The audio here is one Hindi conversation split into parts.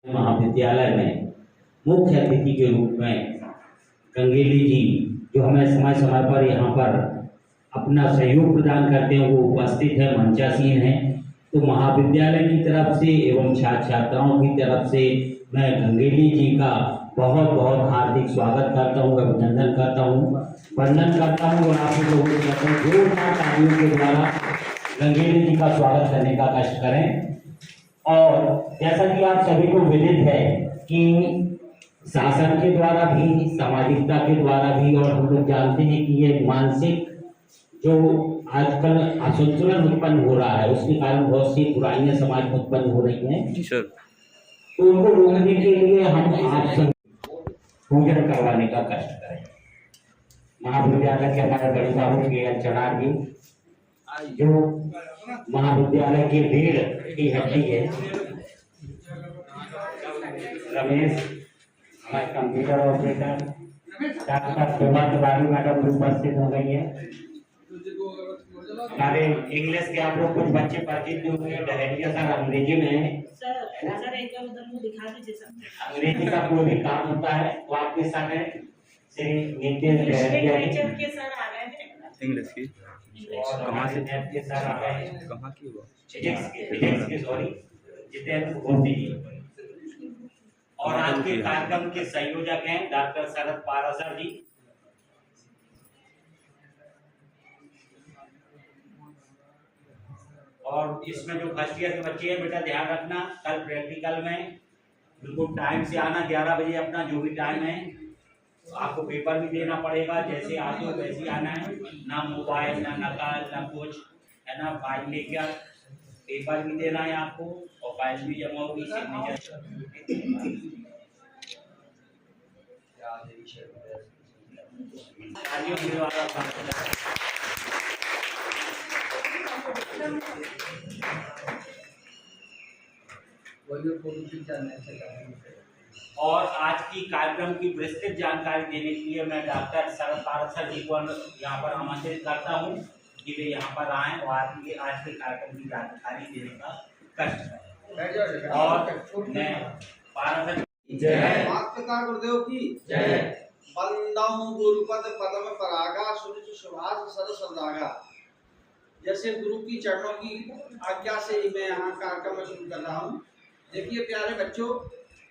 महाविद्यालय में मुख्य अतिथि के रूप में गंगेली जी जो हमें समय समय पर यहाँ पर अपना सहयोग प्रदान करते हैं वो उपस्थित है, मंचासीन है। तो महाविद्यालय की तरफ से एवं छात्र छात्राओं की तरफ से मैं गंगेली जी का बहुत बहुत हार्दिक स्वागत करता हूँ, अभिनंदन करता हूँ, वंदन करता हूँ और आप लोगों को जोरदार तालियों के द्वारा गंगेली जी का स्वागत करने का कष्ट करें। और जैसा कि आप सभी को विदित है कि शासन के द्वारा भी, सामाजिकता के द्वारा भी, और हम लोग जानते हैं कि ये मानसिक जो आजकल असंतुलन उत्पन्न हो रहा है उसके कारण बहुत सी बुराइयां समाज में उत्पन्न हो रही हैं सर। तो उनको रोकने के लिए हम आप सब पूजन करवाने का कष्ट करें। महाविद्यालय के हमारे बड़े बाबू के चनार जी जो महाविद्यालय की रीढ़ की हड्डी है, रमेश हमारे computer operator, doctor Soma Tiwari madam उपस्थित हो गई है। हमारे इंग्लिश के आप लोग कुछ बच्चे परिचित होंगे, डहरिया सर अंग्रेजी में है सर एक उधर मुंह दिखा दीजिए सर। अंग्रेजी का कोई भी काम होता है तो आपके साथ है श्री नितिन डहरिया के सर आ गए हैं इंग्लिश की। और कहाँ से के सर आ गए हैं, कहाँ की हुआ फिजिक्स की सॉरी जितेंद्र गोपी जी। और आज के कार्यक्रम के संयोजक हैं डॉक्टर शरद पारासर जी। और इसमें जो फर्स्ट ईयर के बच्चे हैं बेटा ध्यान रखना, कल प्रैक्टिकल में बिल्कुल टाइम से आना, 11 बजे अपना जो भी टाइम है। आपको पेपर भी देना पड़ेगा, जैसे आते हो वैसे आना है, ना मोबाइल ना नकल ना कुछ है ना। फाइल लेकर पेपर भी देना है आपको और फाइल भी जमा होगी, सिग्नेचर और आज की कार्यक्रम की विस्तृत जानकारी देने के लिए मैं डॉक्टर शरद पारासर जी को यहाँ पर आमंत्रित करता हूँ कि वे यहाँ पर आएं और आज के कार्यक्रम की जानकारी देने का कष्ट करें। और मैं पारासर जय माता गुरुदेव की जय। वंदम गुरुपद पदम परागा सुनिच सुभाष सर सदागा। जैसे गुरु की चरणों की आज्ञा से ही मैं यहाँ कार्यक्रम शुरू कर रहा हूँ। देखिए प्यारे बच्चों,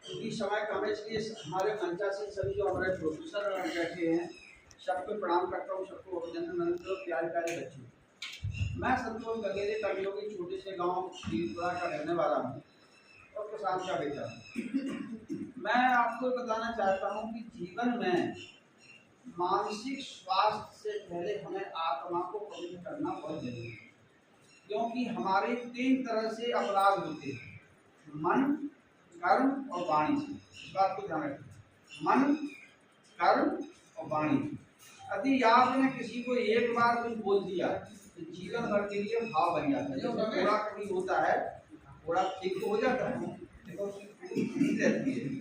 क्योंकि समय कम है इसलिए हमारे मंचा से सभी जो हमारे प्रोफेसर बैठे हैं सबको प्रणाम करता हूँ, सबको अभिनंदन। प्यारे प्यारे बच्चों, मैं संतोष गंगेली कवियों के छोटे से गांव भीलपुरा का रहने वाला हूँ और किसान का बेटा हूँ। मैं आपको बताना चाहता हूँ कि जीवन में मानसिक स्वास्थ्य से पहले हमें आत्मा को पवित्र करना बहुत जरूरी है, क्योंकि हमारे 3 तरह से अपराध होते हैं, मन, कर्म और वाणी से। इस बात को ध्यान रखें, मन, कर्म और वाणी। यदि आपने किसी को एक बार कुछ बोल दिया तो जीवन भर के लिए भाव बन जाता है। जैसे घोड़ा कभी होता है, घोड़ा ठीक तो हो जाता है लेकिन रहती है।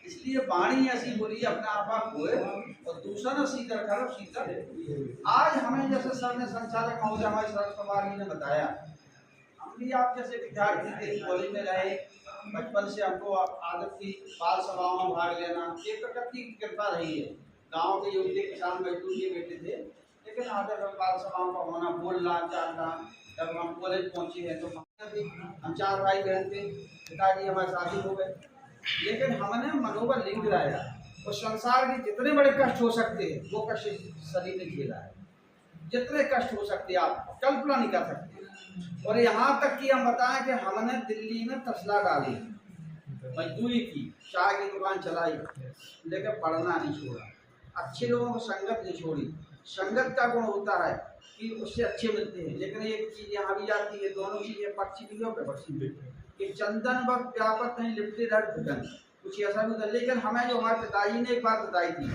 इसलिए वाणी ऐसी बोली अपने आपा को और दूसरा न शीतल करो शीतल। आज हमें जैसे सर ने संचालक महोदय हमारे शरद पवार जी ने बताया, हम भी आप जैसे विद्यार्थी थे, कॉलेज में रहे, बचपन से हमको आदत थी बाल सभाओं में भाग लेना। एक प्रकृति की कृपा रही है, गांव के युवती किसान मजदूर के बेटे थे, लेकिन आदत बाल सभाओं का होना, बोलना चालना। जब हम कॉलेज पहुंचे हैं तो हम 4 भाई बहन थे, पिताजी हमारे शादी हो गए, लेकिन हमने मनोबल नहीं गिराया। और संसार के जितने बड़े कष्ट हो सकते हैं वो कष्ट शरीर ने झेला है, जितने कष्ट हो सकते हैं आप कल्पना नहीं कर सकते। और यहाँ तक कि हम बताएं कि हमने दिल्ली में तसला डाली, मजदूरी की, चाय की दुकान चलाई, लेकिन पढ़ना नहीं छोड़ा, अच्छे लोगों को संगत नहीं छोड़ी। संगत का गुण होता है कि उससे अच्छे मिलते हैं, लेकिन एक चीज़ यहाँ भी आती है, दोनों चीज़ें पक्षी भी और विपक्षी भी, कि चंदन व व्यापक नहीं लिपटे रह घुटन, कुछ ऐसा भी होता है। लेकिन हमें जो हमारे पिताजी ने एक बात बताई थी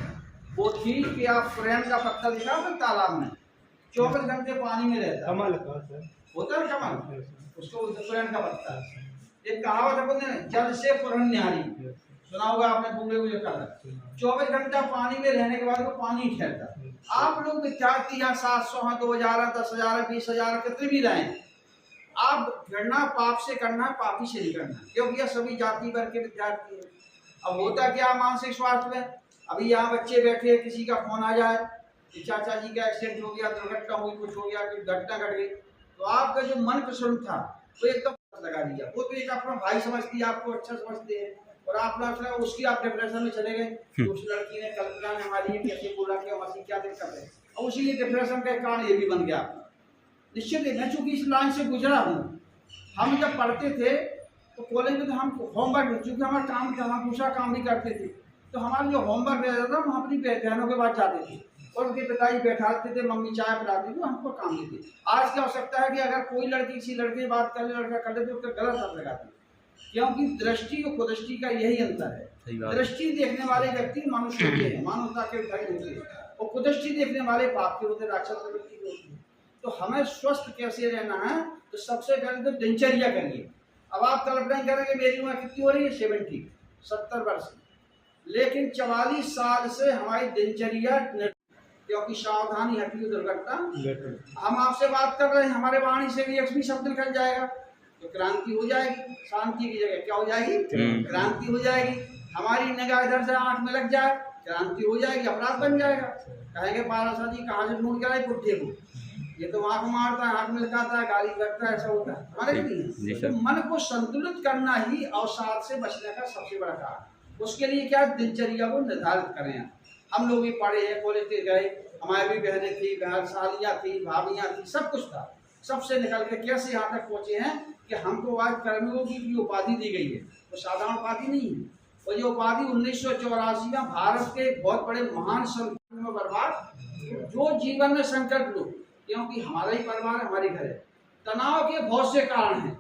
वो थी कि आप फ्रेंड का पत्ता दिखा तो तालाब में 24 घंटे पानी में रहता है, कमल होता है कमल, उसको फ्रेंड का पत्ता। एक कहावत है बोलते हैं जल से पुरन न्यारी, सुना होगा आपने, बूढ़े हुए कहा 24 घंटा पानी में रहने के बाद वो पानी ठहरता। आप लोग विद्यार्थी यहाँ 700 हैं, 2000 10,000 20,000 कितने भी रहें, आप घृणा पाप से करना है, पापी से नहीं करना, क्योंकि यह सभी जाति वर्ग के विद्यार्थी है। अब होता क्या मानसिक स्वास्थ्य में, अभी यहाँ बच्चे बैठे, किसी का फोन आ जाए कि चाचा जी का एक्सीडेंट हो गया, दुर्घटना हुई, कुछ हो गया, कुछ घटना घट गई, तो आपका जो मन प्रसन्न था वो एकदम लगा दिया। वो तो एक अपना भाई समझती है, आपको अच्छा समझते हैं, और आपने उसकी आप डिप्रेशन में चले गए। उस लड़की ने कल्पना ने हमारी कैसे बोला कि हमारी क्या दिक्कत है, और उसी डिप्रेशन का कारण ये भी बन गया। निश्चित है, मैं चूंकि इस लाइन से गुजरा हूँ, हम जब पढ़ते थे तो कॉलेज में तो हम होमवर्क, चूंकि हमारा काम था, हम दूसरा काम भी करते थे, तो हमारा जो होमवर्क रहता था हम अपनी बहनों के पास जाते थे और उनके पिताजी बैठाते थे, मम्मी चाय पिलाती थी, हमको काम देते। आज क्या हो सकता है कि अगर कोई लड़की किसी लड़के से बात कर ले, लड़का कर ले, तो उसका गलत अर्थ लगाते हैं, क्योंकि दृष्टि और कुदृष्टि का यही अंतर है। दृष्टि देखने वाले व्यक्ति मनुष्य होते हैं, मानवता के भाई होते हैं, और कुदृष्टि देखने वाले पाप के होते, राक्षस व्यक्ति होते हैं। तो हमें स्वस्थ कैसे रहना है, तो सबसे पहले तो दिनचर्या करिए। अब आप कल्पना करेंगे मेरी उम्र कितनी हो रही है, 70 वर्ष, लेकिन 44 साल से हमारी दिनचर्या, क्योंकि सावधानी हटी दुर्घटना। हम आपसे बात कर रहे हैं, हमारे वाणी से भी एक शब्द निकल जाएगा तो क्रांति हो जाएगी, शांति की जगह क्या हो जाएगी, क्रांति हो जाएगी। हमारी निगाह इधर से आंख में लग जाए, क्रांति हो जाएगी, अपराध बन जाएगा। कहेंगे पारासा जी कहाँ से ढूंढ कर आए पुट्ठे को, ये तो आंख मारता है, आंख में लगाता है, गाली करता है, ऐसा होता है हमारे नहीं। तो मन को संतुलित करना ही अवसाद से बचने का सबसे बड़ा कारण। उसके लिए क्या दिनचर्या को निर्धारित करें। हम लोग भी पढ़े हैं, कॉलेज के गए, हमारी भी बहनें थी, बहन सालियाँ थी, भाभियाँ थी, सब कुछ था, सबसे निकल के कैसे यहाँ तक पहुँचे हैं कि हमको आज कर्मियों की उपाधि दी गई है, वो साधारण उपाधि नहीं है। और ये उपाधि 1984 में भारत के बहुत बड़े महान संत में बर्बाद, जो जीवन में संकट लो, क्योंकि हमारा ही परिवार, हमारे घर है। तनाव के बहुत से कारण हैं,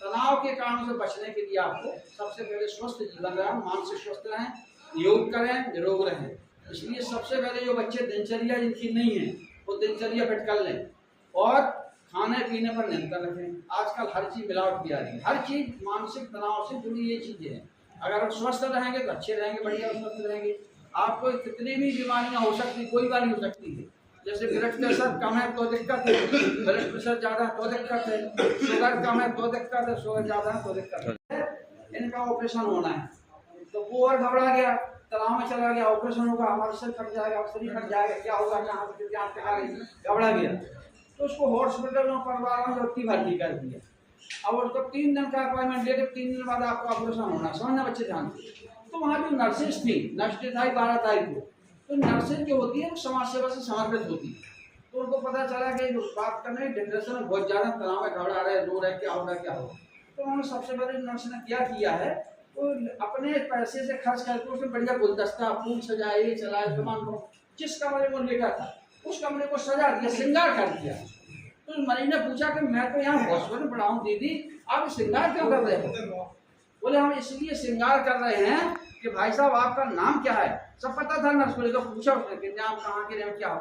तनाव के कारणों से बचने के लिए आपको सबसे पहले स्वस्थ जीवन रहें, मानसिक स्वस्थ रहें, योग करें, निरोग रहें। इसलिए सबसे पहले जो बच्चे दिनचर्या जिनकी नहीं है वो दिनचर्या फिट कर लें, और खाने पीने पर नियंत्रण रखें। आजकल हर चीज़ मिलावट की आ रही है, हर चीज़ मानसिक तनाव से जुड़ी ये चीज़ें हैं। अगर आप स्वस्थ रहेंगे तो अच्छे रहेंगे, बढ़िया स्वस्थ रहेंगे। आपको कितनी भी बीमारियां हो सकती, कोई बीमारी हो सकती है, जैसे ब्लड प्रेशर कम है तो दिक्कत है, ब्लड प्रेशर ज़्यादा तो दिक्कत है, शुगर कम है तो दिक्कत है, शुगर ज़्यादा है तो दिक्कत है। इनका ऑपरेशन होना है तो वो और घबरा गया, तनाव में चला गया, ऑपरेशन होगा, हमारा सिर फट जाएगा, शरीर फट जाएगा, क्या होगा, घबरा गया, तो उसको हॉस्पिटल में परिवार में व्यक्ति भर्ती कर दिया। अब उसको 3 दिन का अपॉइंटमेंट लेके 3 दिन बाद आपको ऑपरेशन होना, समझना बच्चे ध्यान से। तो वहाँ जो नर्सेज थी, नर्स डे था 12 तारीख को, तो नर्सेज जो होती है वो समाज सेवा से समर्पित होती है। तो उनको पता चला कि बात करने डिप्रेशन में बहुत ज़्यादा तनाव में, घबरा रहे, रो रहे, क्या होगा क्या होगा। तो उन्होंने सबसे पहले नर्स ने क्या किया है, तो अपने पैसे से खर्च करके उसमें बढ़िया गुलदस्ता, फूल सजाए, चलाए, सामान को जिस कमरे में लेटा था उस कमरे को सजा दिया, श्रृंगार कर दिया। तो मरीज ने पूछा कि मैं तो यहाँ हॉस्पिटल में पड़ा हूँ दीदी, आप श्रृंगार क्यों कर रहे हो? बोले हम इसलिए श्रृंगार कर रहे हैं कि भाई साहब आपका नाम क्या है। सब पता था नर्स को, तो पूछा उसने कि नाम कहाँ के नाम क्या हो।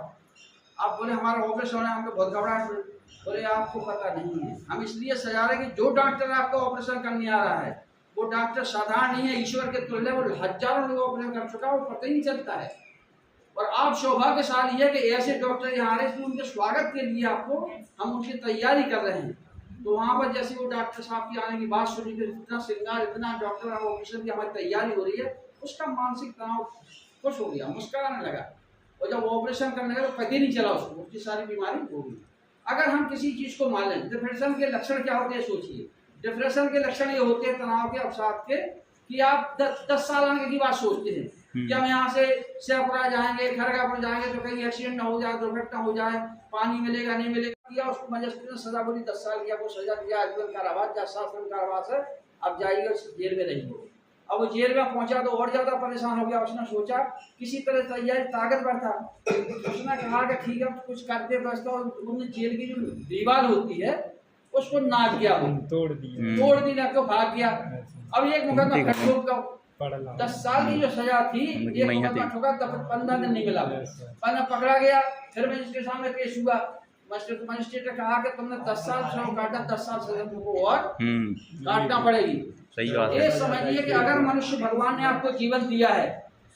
आप बोले हमारा ऑपरेशन होना है, हमको बहुत घबराहट हुई। बोले आपको पता नहीं है, हम इसलिए सजा रहे कि जो डॉक्टर आपका ऑपरेशन करने आ रहा है वो डॉक्टर साधारण नहीं है, ईश्वर के तुल्य, वो हजारों लोग ऑपरेशन कर चुका है, वो पता ही नहीं चलता है। और आप सौभाग्यशाली है कि ऐसे डॉक्टर यहाँ आ रहे हैं, उनके स्वागत के लिए आपको हम उनकी तैयारी कर रहे हैं। तो वहाँ पर जैसे वो डॉक्टर साहब की आने की बात सुनी, फिर इतना श्रृंगार, इतना डॉक्टर ऑपरेशन की हमारी तैयारी हो रही है, उसका मानसिक तनाव खुश हो गया, मुस्कुराने लगा। और जब ऑपरेशन करने लगा तो पता ही नहीं चला उसको, उसकी सारी बीमारी हो गई। अगर हम किसी चीज़ को मान लें, डिप्रेशन के लक्षण क्या होते हैं सोचिए। डिप्रेशन के लक्षण ये होते हैं, तनाव के, अवसाद के, कि आप 10 साल आने की बात सोचते हैं कि हम यहाँ से शेखपुरा जाएंगे, खरगापुर जाएंगे तो कहीं एक्सीडेंट ना हो जाए, दुर्घटना हो जाए, पानी मिलेगा नहीं मिलेगा, किया उसको मजिस्ट्रेट ने सजा बोली 10 साल किया, वो सजा दिया, आजीवन कारावास या 7 साल कारावास है, अब जाइएगा जेल में रहिए। अब वो जेल में पहुंचा तो और ज्यादा परेशान हो गया। उसने सोचा किसी तरह तैयारी, ताकतवर था, उसने कहा कि ठीक है कुछ करते बस। तो उन्होंने जेल की जो दीवार होती है उसको नाप दिया, तोड़ दिया तो भाग गया। अब एक मुकदमा ठोक का 10 साल की जो सजा थी, एक मुकदमा ठोका तब 15 दिन नहीं मिला, 15 पकड़ा गया। फिर मजिस्ट्रेट के सामने पेश हुआ, मजिस्ट्रेट ने कहा कि तुमने 10 साल श्रम काटा, 10 साल सजा तुमको और काटना पड़ेगी। सही बात है। ये समझिए कि अगर मनुष्य, भगवान ने आपको जीवन दिया है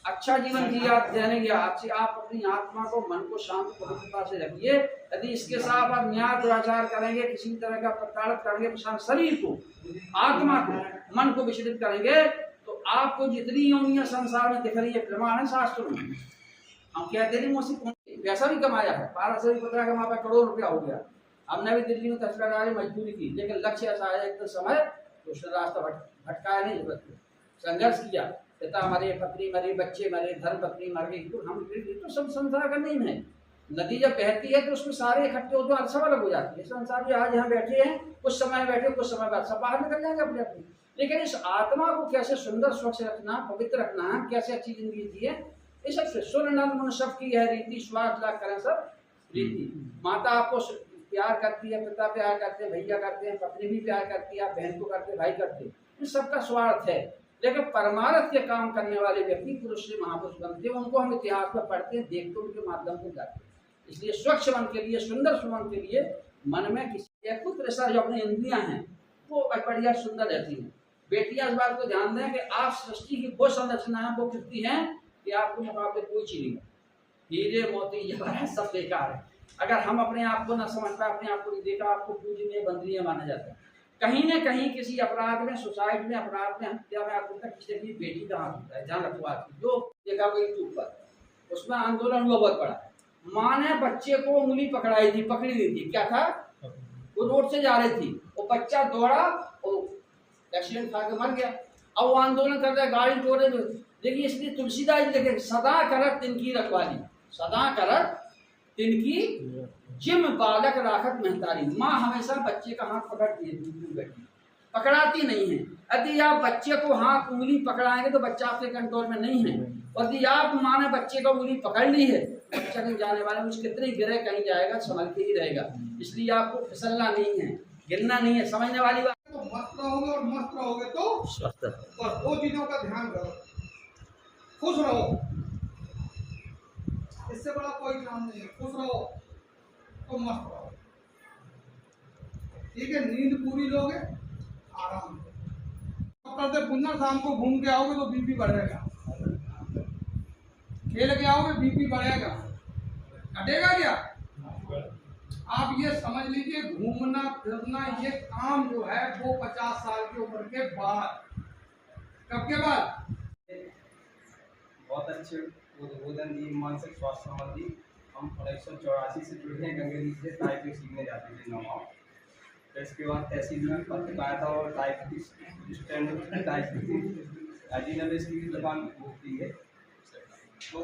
अच्छा जीवन जी आप देने के आपसे आप अपनी आत्मा को मन को शांत पवित्रता से रखिए। यदि इसके साथ आप न्याय दुराचार करेंगे, किसी तरह का प्रताड़ित करेंगे, शरीर को, आत्मा को, मन को विचलित करेंगे, तो आपको जितनी योनियां संसार में दिख रही है, प्रमाण है शास्त्रों में। हम कहते नहीं मुझसे पैसा भी कमाया है, 12 से भी पता है कि हमारे पास करोड़ रुपया हो गया। हमने भी दिल्ली में तस्करदारी मजदूरी की, लेकिन लक्ष्य ऐसा आया एक तो समय तो उसने रास्ता भटकाया नहीं, संघर्ष किया, पिता मरे, पत्नी मरी, बच्चे मरे, धर्म पत्नी मर गई, तो हम तो सब संसार का नहीं है। नदी जब बहती है तो उसमें सारे इकट्ठे हो तो सब अलग हो जाती है। संसार में आज यहाँ बैठे हैं, कुछ समय बैठे, कुछ समय बाद सब बाहर निकल जाएंगे अपने अपने। लेकिन इस आत्मा को कैसे सुंदर स्वच्छ रखना, पवित्र रखना है, कैसे अच्छी जिंदगी जिए, इस सबसे सुरनंद मन सबकी है रीति, स्वार्थ लाभ करें सब रीति। माता आपको प्यार करती है, पिता प्यार करते हैं, भैया करते हैं, पत्नी भी प्यार करती है, आप बहन को करते, भाई करते, ये सबका स्वार्थ है। लेकिन परमार्थ के काम करने वाले व्यक्ति पुरुष से महापुरुष बनते हैं, उनको हम इतिहास में पढ़ते हैं, देखते, उनके माध्यम से जाते हैं। इसलिए स्वच्छ मन के लिए, सुंदर मन के लिए मन में किसी पुत्र सर जो अपनी इंद्रियां हैं वो बढ़िया सुंदर रहती हैं। बेटियां इस बात को ध्यान दें कि आप सृष्टि की वो संरचना है, वो कृति है कि आपको मुकाबले कोई चीज नहीं है, हीरे मोती जवाहर सब बेकार है। अगर हम अपने आप को न समझ पाए, अपने आप को नहीं देखा, आपको पूजनीय बंदनीय माना जाता है। कहीं न कहीं किसी अपराध में, सुसाइड में, अपराध में, हत्या में आपको तक किसी की बेटी का हाथ होता है। ध्यान रखो, आज जो देखा कोई यूट्यूब पर, उसमें आंदोलन हुआ बहुत बड़ा। माँ ने बच्चे को उंगली पकड़ाई थी, पकड़ी दी थी, क्या था, वो रोड से जा रही थी, वो बच्चा दौड़ा और एक्सीडेंट खा के मर गया। अब वो आंदोलन कर रहा है, गाड़ी तोड़ रहे। देखिए इसलिए तुलसीदास जी लिखे, सदा करत तिनकी रखवाली, सदा करत तिनकी जिम बालक राखत महतारी। माँ हमेशा बच्चे का हाथ पकड़ती है, पकड़ाती नहीं है। यदि आप बच्चे को हाथ उंगली पकड़ाएंगे तो बच्चा आपके कंट्रोल में नहीं है, और यदि आप माँ ने बच्चे को उंगली पकड़ ली है, बच्चा कहीं जाने वाला कुछ कितने गिरे कहीं जाएगा, संभल के ही रहेगा। इसलिए आपको फिसलना नहीं है, गिरना नहीं है, समझने वाली बात। तो मस्त रहोगे, और मस्त रहोगे तो स्वस्थ, बस दो चीजों का ध्यान करो, खुश रहो, इससे बड़ा कोई काम नहीं है। खुश रहो तो मस्त रहो, ठीक है। नींद पूरी लोगे, आराम करते पुण्य, शाम को घूम के आओगे तो बीपी बढ़ेगा, खेल के आओगे बीपी बढ़ेगा, घटेगा क्या? आप ये समझ लीजिए, घूमना फिरना ये काम जो है वो 50 साल की उम्र के बाद। कब के बाद? बहुत अच्छे उद्बोधन दिए मानसिक स्वास्थ्य संबंधी। हम 1984 से जुड़े हैं, गंगे जी से टाइपिंग सीखने जाते थे नौगांव। फिर इसके बाद तहसील में पत्रकारिता और टाइपिंग स्टैंड टाइपिंग अजीनवेश की दुकान होती है। तो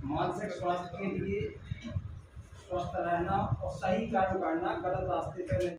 मानसिक स्वास्थ्य के लिए स्वस्थ रहना और सही कार्य करना, गलत रास्ते पर